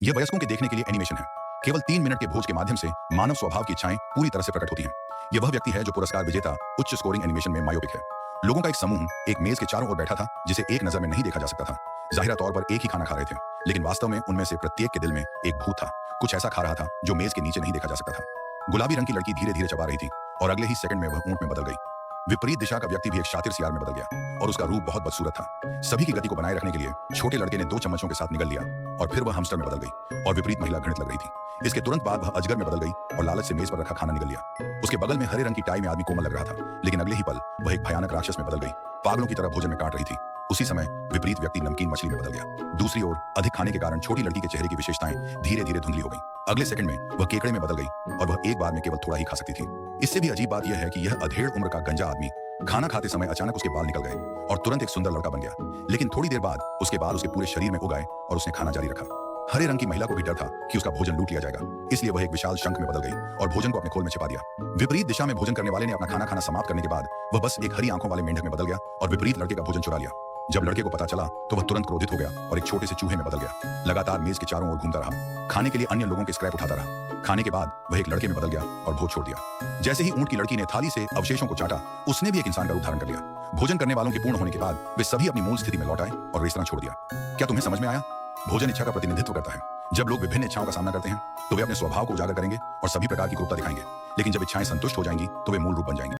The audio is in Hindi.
यह वयस्कों के देखने के लिए एनिमेशन है। केवल 3 मिनट के भोज के माध्यम से मानव स्वभाव की इच्छाएं पूरी तरह से प्रकट होती हैं। यह वह व्यक्ति है जो पुरस्कार विजेता उच्च स्कोरिंग एनिमेशन में मायोपिक है। लोगों का एक समूह एक मेज के चारों ओर बैठा था जिसे एक नजर में नहीं देखा जा सकता था। जाहिरा तौर पर एक ही खाना खा रहे थे, लेकिन वास्तव में उनमें से प्रत्येक के दिल में एक भूत था। कुछ ऐसा खा रहा था जो मेज के नीचे नहीं देखा जा सकता था। गुलाबी रंग की लड़की धीरे धीरे चबा रही थी और अगले ही सेकंड में वह ऊंट में बदल गई। विपरीत दिशा का व्यक्ति भी एक शातिर सियार में बदल गया और उसका रूप बहुत बदसूरत था। सभी की गति को बनाए रखने के लिए छोटे लड़के ने 2 चम्मचों के साथ निगल लिया और फिर वह हमस्टर में बदल गई और विपरीत महिला घृणित लग रही थी। इसके तुरंत बाद वह अजगर में बदल गई और लालच से मेज पर रखा खाना निगल लिया। उसके बगल में हरे रंग की टाई में आदमी कोमल लग रहा था, लेकिन अगले ही पल वह एक भयानक राक्षस में बदल गई, पागलों की तरह भोजन में काट रही थी। उसी समय विपरीत व्यक्ति नमकीन मछली में बदल गया। दूसरी ओर अधिक खाने के कारण छोटी लड़की के चेहरे की विशेषताएं धीरे धीरे धुंधली हो गई। अगले सेकंड में वह केकड़े में बदल गई और वह एक बार में केवल थोड़ा ही खा सकती थी। इससे भी अजीब बात यह है कि यह अधेड़ उम्र का गंजा आदमी खाना खाते समय अचानक उसके बाल निकल गए और तुरंत एक सुंदर लड़का बन गया। लेकिन थोड़ी देर बाद उसके बाल उसके पूरे शरीर में उग आए और उसने खाना जारी रखा। हरे रंग की महिला को भी डर था कि उसका भोजन लूट लिया जाएगा, इसलिए वह एक विशाल शंख में बदल गई और भोजन को अपने खोल में छिपा दिया। विपरीत दिशा में भोजन करने वाले ने अपना खाना खाना समाप्त करने के बाद वह बस एक हरी आंखों वाले मेंढक में बदल गया और विपरीत लड़के का भोजन चुरा लिया। जब लड़के को पता चला तो वह तुरंत क्रोधित हो गया और एक छोटे से चूहे में बदल गया। लगातार मेज के चारों ओर घूमता रहा, खाने के लिए अन्य लोगों के स्क्रैप उठाता रहा। खाने के बाद वह एक लड़के में बदल गया और भोज छोड़ दिया। जैसे ही ऊंट की लड़की ने थाली से अवशेषों को चाटा, उसने भी एक इंसान का रूप धारण कर लिया। भोजन करने वालों के पूर्ण होने के बाद वे सभी अपनी मूल स्थिति में लौट आए और रेस्तरां छोड़ दिया। क्या तुम्हें समझ में आया? भोजन इच्छा का प्रतिनिधित्व करता है। जब लोग विभिन्न इच्छाओं का सामना करते हैं तो वे अपने स्वभाव को उजागर करेंगे और सभी प्रकार की क्रूरता दिखाएंगे, लेकिन जब इच्छाएं संतुष्ट हो जाएंगी तो वे मूल रूप बन जाएंगे।